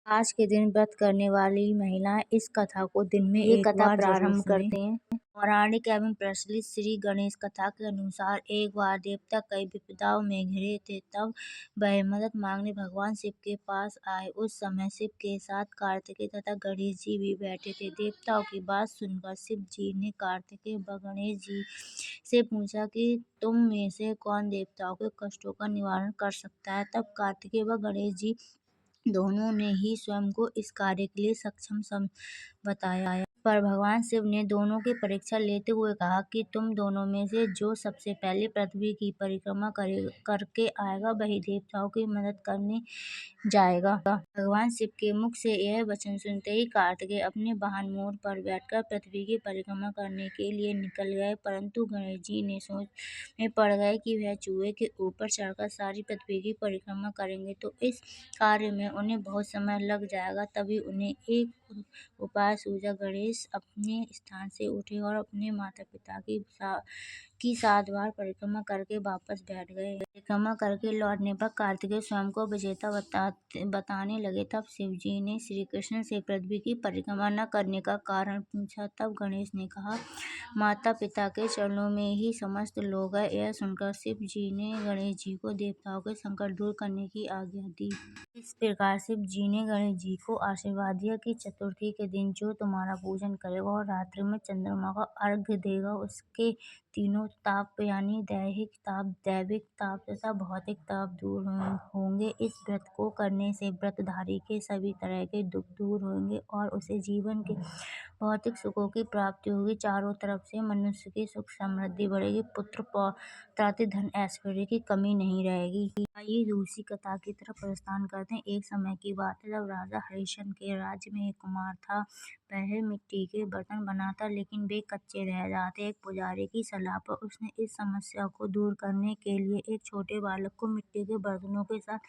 आज के दिन व्रत करने वाली महिलाएं इस कथा को दिन में ये एक कथा बार जरूर प्रारंभ सुनें। करते हैं। पौराणिक एवं प्रचलित श्री गणेश कथा के अनुसार एक बार देवता कई विपदाओं में घिरे थे। तब वह मदद मांगने भगवान शिव के पास आए। उस समय शिव के साथ कार्तिकेय तथा गणेश जी भी बैठे थे। देवताओं की बात सुनकर शिव जी ने कार्तिकेय व गणेश जी से पूछा कि तुम में से कौन देवताओं के कष्टों का निवारण कर सकता है। तब कार्तिकेय व गणेश जी दोनों ने ही स्वयं को इस कार्य के लिए सक्षम बताया। पर भगवान शिव ने दोनों की परीक्षा लेते हुए कहा कि तुम दोनों में से जो सबसे पहले पृथ्वी की परिक्रमा करके आएगा वही देवताओं की मदद करने जाएगा। भगवान शिव के मुख से यह वचन सुनते ही कार्तिकेय अपने वाहन मोर पर बैठकर पृथ्वी की परिक्रमा करने के लिए निकल गए, परंतु गणेश जी ने सोच में पड़ गए कि वह चूहे के ऊपर चढ़कर सारी पृथ्वी की परिक्रमा करेंगे तो इस कार्य में उन्हें बहुत समय लग जाएगा। तभी उन्हें एक उपाय सूझा। गणेश अपने स्थान से उठे और अपने माता पिता की 7 बार परिक्रमा करके वापस बैठ गए। परिक्रमा करके लौटने पर कार्तिकेय स्वयं को विजेता बताने लगे। तब शिव जी ने श्री कृष्ण से पृथ्वी की परिक्रमा न करने का कारण पूछा। तब गणेश ने कहा, माता पिता के चरणों में ही समस्त लोग है। यह सुनकर शिव जी ने गणेश जी को देवताओं के संकट दूर करने की आज्ञा दी। इस प्रकार शिव जी ने गणेश जी को आशीर्वाद दिया कि चतुर्थी के दिन जो तुम्हारा पूजन करेगा और रात्रि में चंद्रमा का अर्घ्य देगा उसके तीनों ताप यानी दैहिक ताप, दैविक ताप तथा भौतिक ताप दूर होंगे। इस व्रत को करने से व्रतधारी के सभी तरह के दुख दूर होंगे और उसे जीवन के भौतिक सुखों की प्राप्ति होगी। चारों तरफ से मनुष्य की सुख समृद्धि बढ़ेगी, पुत्र पौत्रादि धन ऐश्वर्य की कमी नहीं रहेगी। आइए दूसरी कथा की तरफ प्रस्थान करते हैं। एक समय की बात है जब राजा हरिश्चंद्र के राज्य में एक कुमार था। वह मिट्टी के बर्तन बनाता लेकिन वे कच्चे रह जाते। एक पुजारी की सलाह पर उसने इस समस्या को दूर करने के लिए एक छोटे बालक को मिट्टी के बर्तनों के साथ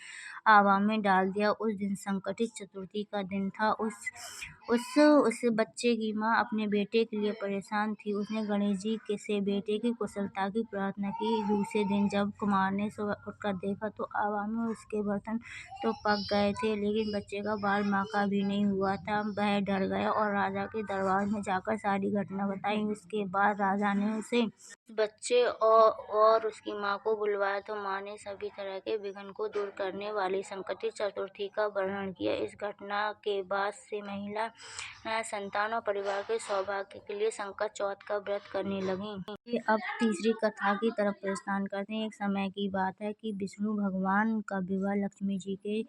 हवा में डाल दिया। उस दिन संकटित चतुर्थी का दिन था। उस बच्चे की माँ अपने बेटे के लिए परेशान थी। उसने गणेश जी से बेटे की कुशलता की प्रार्थना की। दूसरे दिन जब कुमार ने सुबह उठकर देखा तो हवा में उसके बर्तन तो पक गए थे लेकिन बच्चे का बाल माँ का भी नहीं हुआ था। वह डर गया और राजा के दरबार में जाकर सारी घटना बताई। उसके बाद राजा ने उसे बच्चे और उसकी माँ को बुलवाया तो माँ ने सभी तरह के विघ्न को दूर करने वाली संकटित चतुर्थी का वर्णन किया। इस घटना के बाद से महिला संतान और परिवार के सौभाग्य के लिए संकट चौथ का व्रत करने लगी। अब तीसरी कथा की तरफ प्रस्थान करते हैं। एक समय की बात है कि विष्णु भगवान का विवाह लक्ष्मी जी के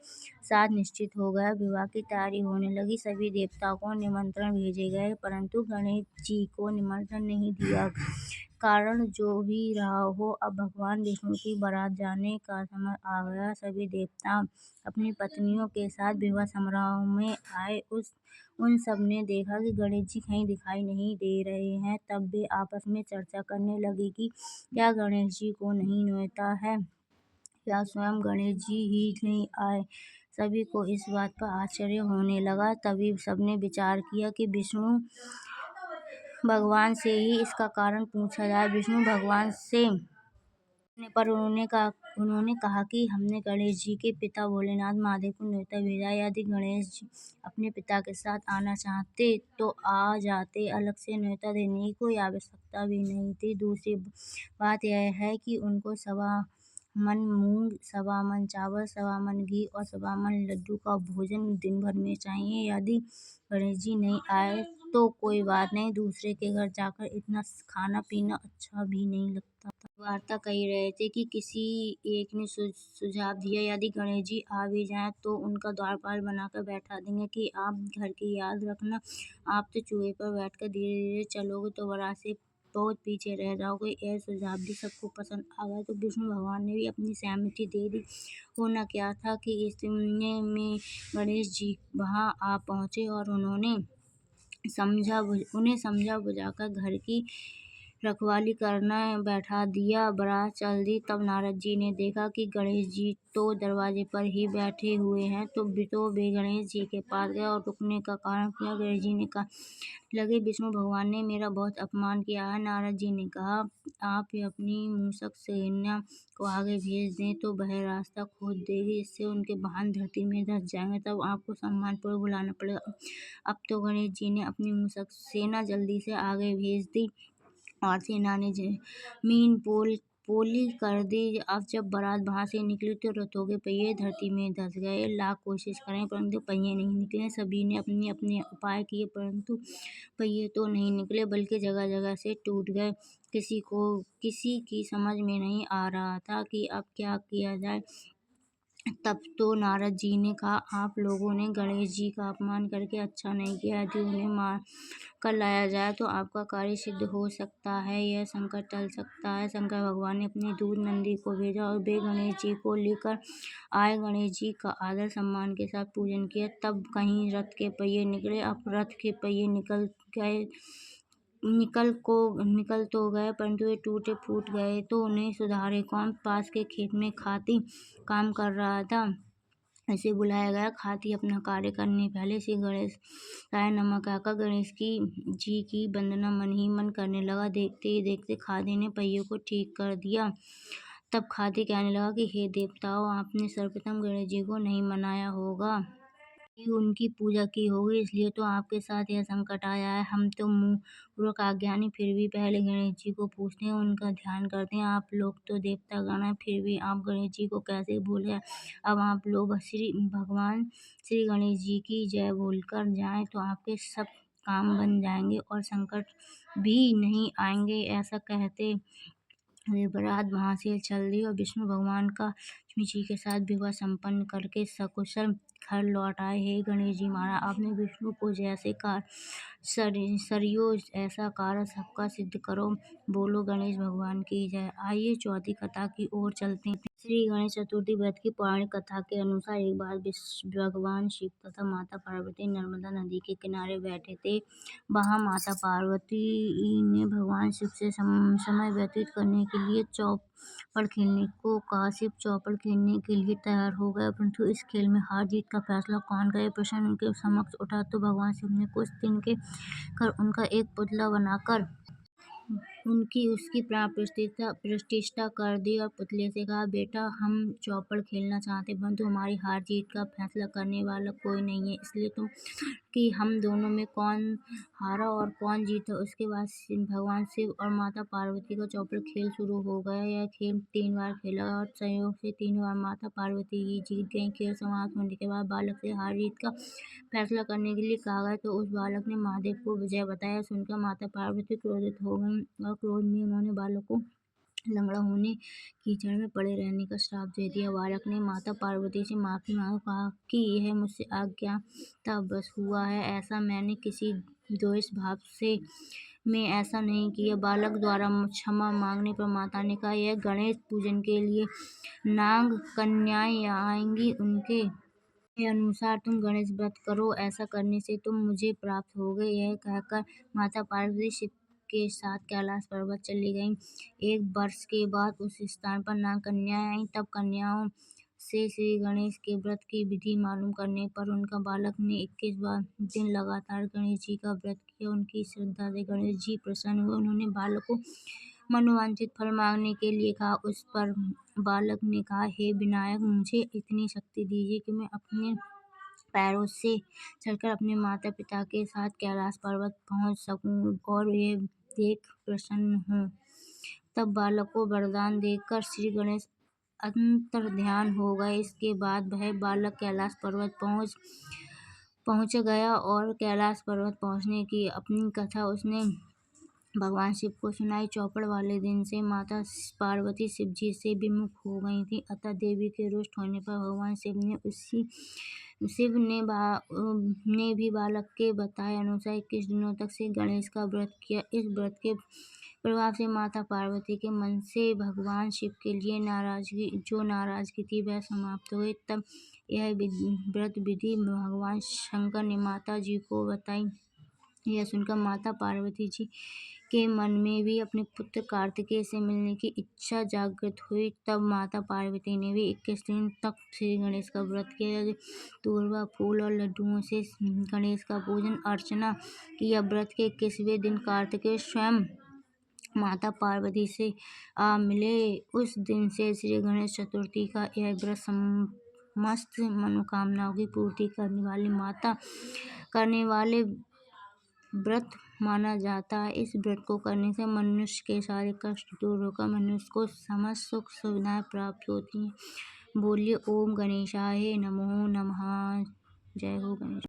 साथ निश्चित हो गया। विवाह की तैयारी होने लगी। सभी देवताओं को निमंत्रण भेजे गए परंतु गणेश जी को निमंत्रण नहीं दिया। कारण जो भी रहा हो, अब भगवान विष्णु की बारात जाने का समय आ गया। सभी देवता अपनी पत्नियों के साथ विवाह समारोह में आए। उन सब ने देखा कि गणेश जी कहीं दिखाई नहीं दे रहे हैं। तब वे आपस में चर्चा करने लगे कि क्या गणेश जी को नहीं न्योता है या स्वयं गणेश जी ही नहीं आए। सभी को इस बात पर आश्चर्य होने लगा। तभी सबने विचार किया कि विष्णु भगवान से ही इसका कारण पूछा जाए। विष्णु भगवान से पर उन्होंने कहा कि हमने गणेश जी के पिता भोलेनाथ महादेव को न्योता भेजा। यदि गणेश जी अपने पिता के साथ आना चाहते तो आ जाते, अलग से न्योता देने की कोई आवश्यकता भी नहीं थी। दूसरी बात यह है कि उनको 1.25 मन मूंग, 1.25 मन चावल, 1.25 मन घी और 1.25 मन लड्डू का भोजन दिन भर में चाहिए। यदि गणेश जी नहीं आए तो कोई बात नहीं, दूसरे के घर जाकर इतना खाना पीना अच्छा भी नहीं लगता। वार्ता कही रहे थे कि किसी एक ने सुझाव दिया, यदि गणेश जी आ भी जाएं तो उनका द्वारपाल बनाकर बैठा देंगे कि आप घर की याद रखना। आप तो चूहे पर बैठकर धीरे धीरे चलोगे तो बारात से बहुत पीछे रह जाओगे। यह सुझाव भी सबको पसंद आ गया तो विष्णु भगवान ने भी अपनी सहमति दे दी। होना क्या था कि इतने में गणेश जी वहां आ पहुंचे और उन्हें समझा बुझाकर घर की रखवाली करना बैठा दिया। बारात चल दी। तब नारद जी ने देखा कि गणेश जी तो दरवाजे पर ही बैठे हुए हैं, तो वे गणेश जी के पास गए और रुकने का कारण पूछा। गणेश जी ने कहा लगे, विष्णु भगवान ने मेरा बहुत अपमान किया है। नारद जी ने कहा आप अपनी मूषक सेना को आगे भेज दें तो वह रास्ता खोद देगी, इससे उनके वाहन धरती में धंस जाएंगे, तब आपको सम्मानपूर्वक बुलाना पड़ेगा। अब तो गणेश जी ने अपनी मूषक सेना जल्दी से आगे भेज दी और सेना ने जमीन पोली कर दी। अब जब बारात वहां से निकली तो रथों के पहिए धरती में धंस गए। लाख कोशिश करें परंतु पहिए नहीं निकले। सभी ने अपने अपने उपाय किए परंतु पहिए तो नहीं निकले, बल्कि जगह जगह से टूट गए। किसी की समझ में नहीं आ रहा था कि अब क्या किया जाए। तब तो नारद जी ने कहा आप लोगों ने गणेश जी का अपमान करके अच्छा नहीं किया। यदि उन्हें मार कर लाया जाए तो आपका कार्य सिद्ध हो सकता है, यह संकट टल सकता है। शंकर भगवान ने अपने दूत नंदी को भेजा और वे गणेश जी को लेकर आए। गणेश जी का आदर सम्मान के साथ पूजन किया। तब कहीं रथ के पहिए निकले। अब रथ के पहिए निकल तो गए परंतु वे टूटे फूट गए, तो उन्हें सुधारे कौन। पास के खेत में खाती काम कर रहा था, इसे बुलाया गया। खाती अपना कार्य करने पहले श्री गणेश राय नमक आकर गणेश जी की वंदना मन ही मन करने लगा। देखते ही देखते खादी ने पहियों को ठीक कर दिया। तब खादी कहने लगा कि हे देवताओं, आपने सर्वप्रथम गणेश जी को नहीं मनाया होगा, ही उनकी पूजा की होगी, इसलिए तो आपके साथ यह संकट आया है। हम तो मूर्ख अज्ञानी, फिर भी पहले गणेश जी को पूछते हैं, उनका ध्यान करते हैं। आप लोग तो देवता गण हैं, फिर भी आप गणेश जी को कैसे भूल गए। अब आप लोग भगवान श्री गणेश जी की जय बोलकर जाएं तो आपके सब काम बन जाएंगे और संकट भी नहीं आएंगे। ऐसा कहते वे बारात वहां से चल दी और विष्णु भगवान का लक्ष्मी जी के साथ विवाह संपन्न करके सकुशल घर लौट आए। हे गणेश जी महाराज, आपने विष्णु को जैसे कहा सरियो ऐसा कार्य सबका सिद्ध करो। बोलो गणेश भगवान की जय। आइए चौथी कथा की ओर चलते हैं। श्री गणेश चतुर्थी व्रत की पौराणिक कथा के अनुसार एक बार भगवान शिव तथा माता पार्वती नर्मदा नदी के किनारे बैठे थे। वहां माता पार्वती ने भगवान शिव से समय व्यतीत करने के लिए चौपड़ खेलने को कहा। शिव चौपड़ खेलने के लिए तैयार हो गए, परंतु इस खेल में हार जीत का फैसला कौन करे, प्रश्न उनके समक्ष उठा। तो भगवान शिव ने कुछ तिनके कर उनका एक पुतला बनाकर उसकी प्राण प्रतिष्ठा कर दी और पुतले से कहा बेटा, हम चौपड़ खेलना चाहते हैं, परंतु हमारी हार जीत का फैसला करने वाला कोई नहीं है, इसलिए तुम कि हम दोनों में कौन हारा और कौन जीता। उसके बाद भगवान शिव और माता पार्वती का चौपड़ खेल शुरू हो गया। यह खेल 3 बार खेला और संयोग से 3 बार माता पार्वती ही जीत गई। खेल समाप्त होने के बाद बालक से हार जीत का फैसला करने के लिए कहा गया, तो उस बालक ने महादेव को विजय बताया। सुनकर माता पार्वती क्रोधित हो गईं और क्रोध में उन्होंने बालक को लंगड़ा होने कीचड़ में पड़े रहने का श्राप दे दिया। बालक ने माता पार्वती से माफी मांगी, कहा कि यह मुझसे अज्ञानतावश हुआ है, ऐसा मैंने किसी द्वेष भाव से मैं ऐसा नहीं किया। बालक द्वारा क्षमा मांगने पर माता ने कहा यह गणेश पूजन के लिए नाग कन्याएं आएंगी, उनके अनुसार तुम गणेश व्रत करो, ऐसा करने से तुम मुझे प्राप्त होगे। यह कहकर माता पार्वती शिव के साथ कैलाश पर्वत चली गईं। 1 वर्ष के बाद उस स्थान पर नाग कन्याएं आईं। तब कन्याओं से श्री गणेश के व्रत की विधि मालूम करने पर उनका बालक ने 21 दिन लगातार गणेश जी का व्रत किया। उनकी श्रद्धा से गणेश जी प्रसन्न हुए। उन्होंने बालक को मनोवांछित फल मांगने के लिए कहा। उस पर बालक ने कहा हे विनायक, मुझे इतनी शक्ति दीजिए कि मैं अपने पैरों से चलकर अपने माता पिता के साथ कैलाश पर्वत पहुंच सकूं और ये देख प्रसन्न हूँ। तब बालक को वरदान देकर श्री गणेश अंतर्ध्यान हो गए। इसके बाद वह बालक कैलाश पर्वत पहुंच गया और कैलाश पर्वत पहुंचने की अपनी कथा उसने भगवान शिव को सुनाई। चौपड़ वाले दिन से माता पार्वती शिव जी से विमुख हो गई थी, अतः देवी के रुष्ट होने पर भगवान शिव ने भी बालक के बताए अनुसार 21 दिनों तक से गणेश का व्रत किया। इस व्रत के प्रभाव से माता पार्वती के मन से भगवान शिव के लिए नाराजगी थी वह समाप्त हो गई। तब यह व्रत विधि भगवान शंकर ने माता जी को बताई। यह सुनकर माता पार्वती जी के मन में भी अपने पुत्र कार्तिकेय से मिलने की इच्छा जागृत हुई। तब माता पार्वती ने भी 21 दिन तक श्री गणेश का व्रत किया, दूर्वा फूल और लड्डुओं से गणेश का पूजन अर्चना किया। व्रत के 21वें दिन कार्तिकेय स्वयं माता पार्वती से आ मिले। उस दिन से श्री गणेश चतुर्थी का यह व्रत समस्त मनोकामनाओं की पूर्ति करने वाले व्रत माना जाता है। इस व्रत को करने से मनुष्य के सारे कष्ट दूर होकर मनुष्य को समस्त सुख सुविधाएं प्राप्त होती हैं। बोलिए ओम गणेशाय नमो नमः। जय हो गणेश।